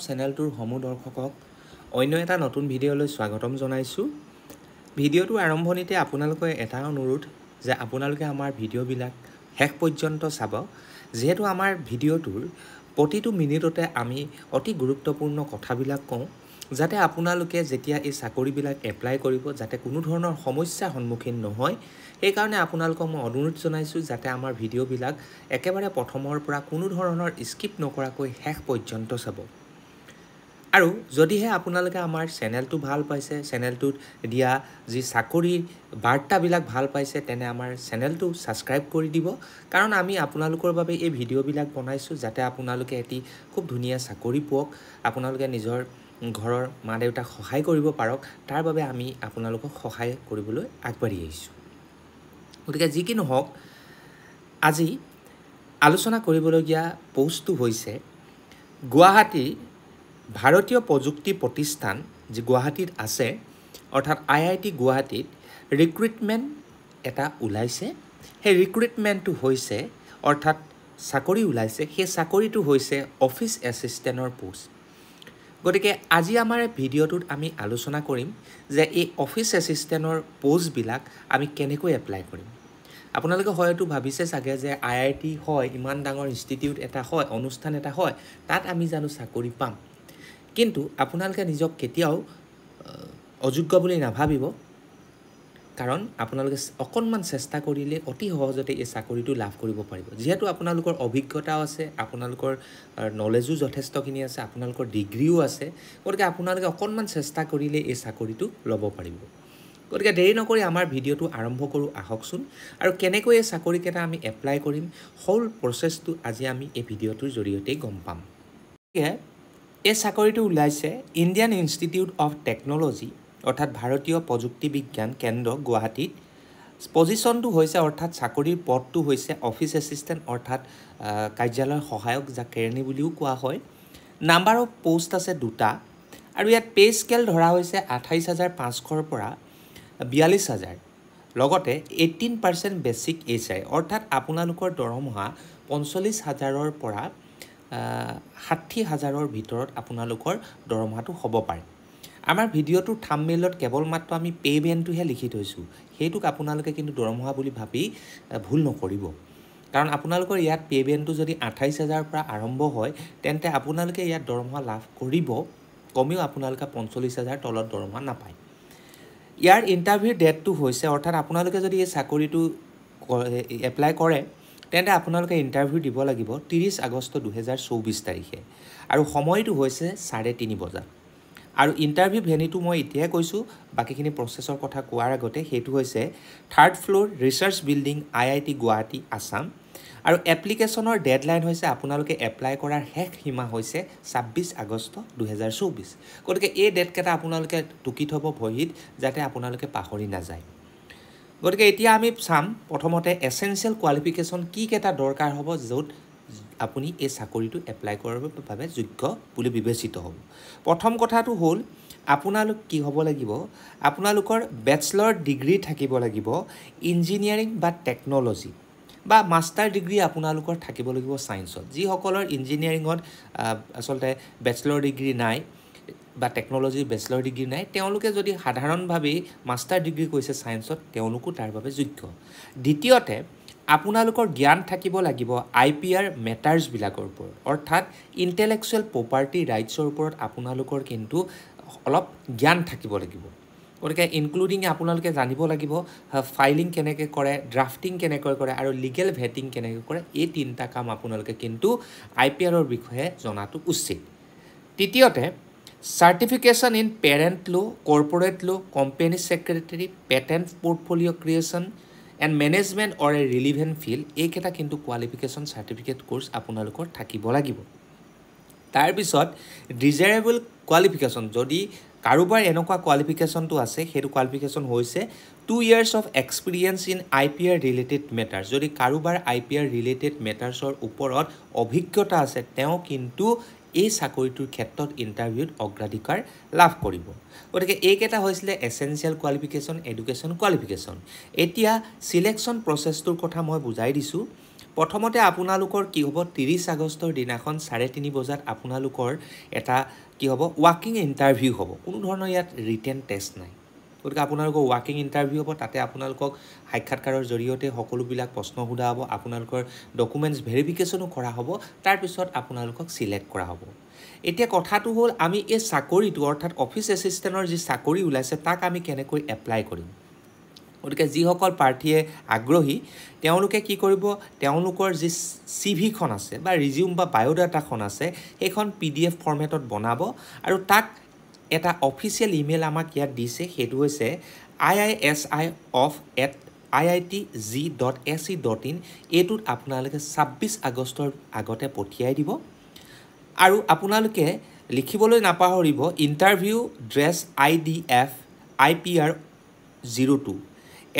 চেনেলটোৰ সমূহ দৰ্শকক অন্য এটা নতুন ভিডিঅ'লৈ স্বাগতম জনাইছোঁ। ভিডিঅ'টোৰ আৰম্ভণিতে আপোনালোকে এটা অনুৰোধ যে আপোনালোকে আমাৰ ভিডিঅ'বিলাক শেষ পৰ্যন্ত চাব, যিহেতু আমাৰ ভিডিঅ'টোৰ প্ৰতিটো মিনিটতে আমি অতি গুৰুত্বপূৰ্ণ কথাবিলাক কওঁ, যাতে আপোনালোকে যেতিয়া এই চাকৰিবিলাক এপ্লাই কৰিব যাতে কোনো ধৰণৰ সমস্যাৰ সন্মুখীন নহয়। সেইকাৰণে আপোনালোকক মই অনুৰোধ জনাইছোঁ যাতে আমাৰ ভিডিঅ'বিলাক একেবাৰে প্ৰথমৰ পৰা কোনো ধৰণৰ স্কিপ নকৰাকৈ শেষ পৰ্যন্ত চাব। আৰু যদিহে আপোনালোকে আমাৰ চেনেলটো ভাল পাইছে, চেনেলটোত দিয়া যি চাকৰিৰ বাৰ্তাবিলাক ভাল পাইছে, তেনে আমাৰ চেনেলটো ছাবস্ক্ৰাইব কৰি দিব। কাৰণ আমি আপোনালোকৰ বাবে এই ভিডিঅ'বিলাক বনাইছোঁ যাতে আপোনালোকে এটি খুব ধুনীয়া চাকৰি পাওক, আপোনালোকে নিজৰ ঘৰৰ মা দেউতাক সহায় কৰিব পাৰক, তাৰ বাবে আমি আপোনালোকক সহায় কৰিবলৈ আগবাঢ়ি আহিছোঁ। গতিকে যি কি নহওক, আজি আলোচনা কৰিবলগীয়া পোষ্টটো হৈছে গুৱাহাটীৰ ভাৰতীয় প্ৰযুক্তি প্ৰতিষ্ঠান যি গুৱাহাটীত আছে, অৰ্থাৎ IIT গুৱাহাটীত ৰিক্ৰুইটমেণ্ট এটা ওলাইছে। সেই ৰিক্ৰুইটমেণ্টটো হৈছে অৰ্থাৎ চাকৰি ওলাইছে, সেই চাকৰিটো হৈছে অফিচ এছিষ্টেণ্টৰ পোষ্ট। গতিকে আজি আমাৰ ভিডিঅ'টোত আমি আলোচনা কৰিম যে এই অফিচ এছিষ্টেণ্টৰ পোষ্টবিলাক আমি কেনেকৈ এপ্লাই কৰিম। আপোনালোকে হয়তো ভাবিছে চাগে যে IIT হয়, ইমান ডাঙৰ ইনষ্টিটিউট এটা হয়, অনুষ্ঠান এটা হয়, তাত আমি জানো চাকৰি পাম। কিন্তু আপোনালোকে নিজক কেতিয়াও অযোগ্য বুলি নাভাবিব, কাৰণ আপোনালোকে অকণমান চেষ্টা কৰিলে অতি সহজতে এই চাকৰিটো লাভ কৰিব পাৰিব। যিহেতু আপোনালোকৰ অভিজ্ঞতাও আছে, আপোনালোকৰ নলেজো যথেষ্টখিনি আছে, আপোনালোকৰ ডিগ্ৰীও আছে, গতিকে আপোনালোকে অকণমান চেষ্টা কৰিলে এই চাকৰিটো ল'ব পাৰিব। গতিকে দেৰি নকৰি আমাৰ ভিডিঅ'টো আৰম্ভ কৰোঁ আহকচোন। আৰু কেনেকৈ এই চাকৰিকেইটা আমি এপ্লাই কৰিম, হোল প্ৰচেছটো আজি আমি এই ভিডিঅ'টোৰ জৰিয়তেই গম পাম। গতিকে এই চাকৰিটো ওলাইছে ইণ্ডিয়ান ইনষ্টিটিউট অফ টেকন'লজি, অৰ্থাৎ ভাৰতীয় প্ৰযুক্তি বিজ্ঞান কেন্দ্ৰ গুৱাহাটীত। পজিশ্যনটো হৈছে অৰ্থাৎ চাকৰিৰ পদটো হৈছে অফিচ এছিষ্টেণ্ট, অৰ্থাৎ কাৰ্যালয়ৰ সহায়ক, যাক কেৰাণী বুলিও কোৱা হয়। নাম্বাৰ অফ পোষ্ট আছে 2টা, আৰু ইয়াত পে' স্কেল ধৰা হৈছে 28,500ৰ পৰা 42,000, লগতে 18% বেছিক HI, অৰ্থাৎ আপোনালোকৰ দৰমহা 45,000ৰ পৰা 60,000ৰ ভিতৰত আপোনালোকৰ দৰমহাটো হ'ব পাৰে। আমাৰ ভিডিঅ'টোৰ থাম্বনেইলত কেৱল মাত্ৰ আমি পে' বেণ্ডটোহে লিখি থৈছোঁ, সেইটোক আপোনালোকে কিন্তু দৰমহা বুলি ভাবি ভুল নকৰিব। কাৰণ আপোনালোকৰ ইয়াত পে' বেণ্ডটো যদি 28,000ৰ পৰা আৰম্ভ হয়, তেন্তে আপোনালোকে ইয়াত দৰমহা লাভ কৰিব, কমেও আপোনালোকে 45,000 তলত দৰমহা নাপায়। ইয়াৰ ইণ্টাৰভিউ ডেটটো হৈছে, অৰ্থাৎ আপোনালোকে যদি এই চাকৰিটো এপ্লাই কৰে তেন্তে আপোনালোকে ইণ্টাৰভিউ দিব লাগিব 30 আগষ্ট 2024 তাৰিখে, আৰু সময়টো হৈছে 3:30 বজাত। আৰু ইণ্টাৰভিউ ভেন্যুটো মই এতিয়াই কৈছোঁ, বাকীখিনি প্ৰচেছৰ কথা কোৱাৰ আগতে, সেইটো হৈছে 3rd floor research building, IIT Guwahati, Assam. আৰু এপ্লিকেশ্যনৰ ডেডলাইন হৈছে, আপোনালোকে এপ্লাই কৰাৰ শেষ সীমা হৈছে 26 আগষ্ট 2024। গতিকে এই ডেটকেইটা আপোনালোকে টুকি থ'ব বহীত, যাতে আপোনালোকে পাহৰি নাযায়। গতিকে এতিয়া আমি চাম প্ৰথমতে এছেঞ্চিয়েল কোৱালিফিকেশ্যন কি কেইটা দৰকাৰ হ'ব, য'ত আপুনি এই চাকৰিটো এপ্লাই কৰাৰ বাবে যোগ্য বুলি বিবেচিত হ'ব। প্ৰথম কথাটো হ'ল, আপোনালোক কি হ'ব লাগিব, আপোনালোকৰ বেচেলৰ ডিগ্ৰী থাকিব লাগিব ইঞ্জিনিয়াৰিং বা টেকন'লজি, বা মাষ্টাৰ ডিগ্ৰী আপোনালোকৰ থাকিব লাগিব ছায়েন্সত। যিসকলৰ ইঞ্জিনিয়াৰিঙত আচলতে বেচেলৰ ডিগ্ৰী নাই বা টেকন'লজিৰ বেচেলৰ ডিগ্ৰী নাই, তেওঁলোকে যদি সাধাৰণভাৱেই মাষ্টাৰ ডিগ্ৰী কৰিছে ছায়েন্সত, তেওঁলোকো তাৰ বাবে যোগ্য। দ্বিতীয়তে, আপোনালোকৰ জ্ঞান থাকিব লাগিব IPR মেটাৰ্ছবিলাকৰ ওপৰত, অৰ্থাৎ ইণ্টেলেকচুৱেল প্ৰপাৰ্টি ৰাইটছৰ ওপৰত আপোনালোকৰ কিন্তু অলপ জ্ঞান থাকিব লাগিব। গতিকে ইনক্লুডিং আপোনালোকে জানিব লাগিব ফাইলিং কেনেকৈ কৰে, ড্ৰাফটিং কেনেকৈ কৰে, আৰু লিগেল ভেটিং কেনেকৈ কৰে। এই 3টা কাম আপোনালোকে কিন্তু IPRৰ বিষয়ে জনাটো উচিত। তৃতীয়তে, certification in patent law', corporate law', company secretary, patent portfolio' creation and management or a relevant field, এইকেইটা কিন্তু কোৱালিফিকেশ্যন চাৰ্টিফিকেট কোৰ্চ আপোনালোকৰ থাকিব লাগিব। তাৰপিছত ডিজায়াৰেবল কোৱালিফিকেশ্যন, যদি কাৰোবাৰ এনেকুৱা কোৱালিফিকেশ্যনটো আছে, সেইটো কোৱালিফিকেশ্যন হৈছে 2 years of experience in IPR related matters. যদি কাৰোবাৰ IPR ৰিলেটেড মেটাৰ্ছৰ ওপৰত অভিজ্ঞতা আছে, তেওঁ কিন্তু এই চাকৰিটোৰ ক্ষেত্ৰত ইণ্টাৰভিউত অগ্ৰাধিকাৰ লাভ কৰিব। গতিকে এইকেইটা হৈছিলে এছেঞ্চিয়েল কোৱালিফিকেশ্যন, এডুকেশ্যন কোৱালিফিকেশ্যন। এতিয়া চিলেকশ্যন প্ৰচেছটোৰ কথা মই বুজাই দিছোঁ। প্ৰথমতে আপোনালোকৰ কি হ'ব 30 আগষ্টৰ দিনাখন 3:30 বজাত আপোনালোকৰ এটা কি হ'ব ৱাকিং ইণ্টাৰভিউ হ'ব কোনো ধৰণৰ ইয়াত ৰিটেন টেষ্ট নাই গতিকে আপোনালোকৰ ৱাকিং ইণ্টাৰভিউ হ'ব তাতে আপোনালোকক সাক্ষাৎকাৰৰ জৰিয়তে সকলোবিলাক প্ৰশ্ন সোধা হ'ব আপোনালোকৰ ডকুমেণ্টছ ভেৰিফিকেশ্যনো কৰা হ'ব তাৰপিছত আপোনালোকক সিলেক্ট কৰা হ'ব এতিয়া কথাটো হ'ল আমি এই চাকৰিটো অৰ্থাৎ অফিচ এছিষ্টেণ্টৰ যি চাকৰি ওলাইছে তাক আমি কেনেকৈ এপ্লাই কৰিম গতিকে যিসকল প্ৰাৰ্থীয়ে আগ্ৰহী তেওঁলোকে কি কৰিব তেওঁলোকৰ যি সিভিখন আছে বা ৰিজিউম বা বায়োডাটাখন আছে সেইখন PDF ফৰমেটত বনাব আৰু তাক এটা অফিচিয়েল ইমেইল আমাক ইয়াত দিছে সেইটো হৈছে iisi@iitg.ac.in এইটোত আপোনালোকে 26 আগষ্টৰ আগতে পঠিয়াই দিব আৰু আপোনালোকে লিখিবলৈ নাপাহৰিব interview dress IDF IPR 02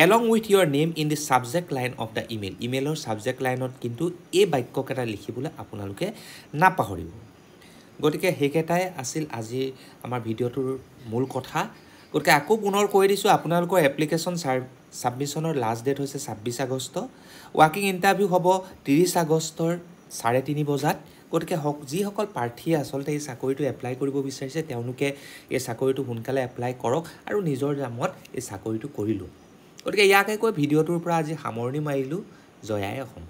along with your name in the subject line of the email ইমেইলৰ subject lineত কিন্তু এই বাক্যকেইটা লিখিবলৈ আপোনালোকে নাপাহৰিব গতিকে হেকেটাই আছিল আজি আমাৰ ভিডিওটোৰ মূল কথা গতিকে আকৌ পুনৰ কৈ দিছো আপোনালোকৰ এপ্লিকেশন সাবমিশনৰ লাষ্ট ডেট হৈছে 26 আগষ্ট ৱাকিং ইণ্টাৰভিউ হ'ব 30 আগষ্টৰ 3:30 বজাত গতিকে যিসকল প্ৰাৰ্থী আসলতে এই চাকৰিটো এপ্লাই কৰিব বিচাৰিছে তেওঁলোকে এই চাকৰিটো সোনকালে এপ্লাই কৰক আৰু নিজৰ নামত এই চাকৰিটো কৰি লওক গতিকে ইয়াকে কৈ ভিডিওটোৰ পৰা আজি সামৰণি মাৰিলো জয় আই অসম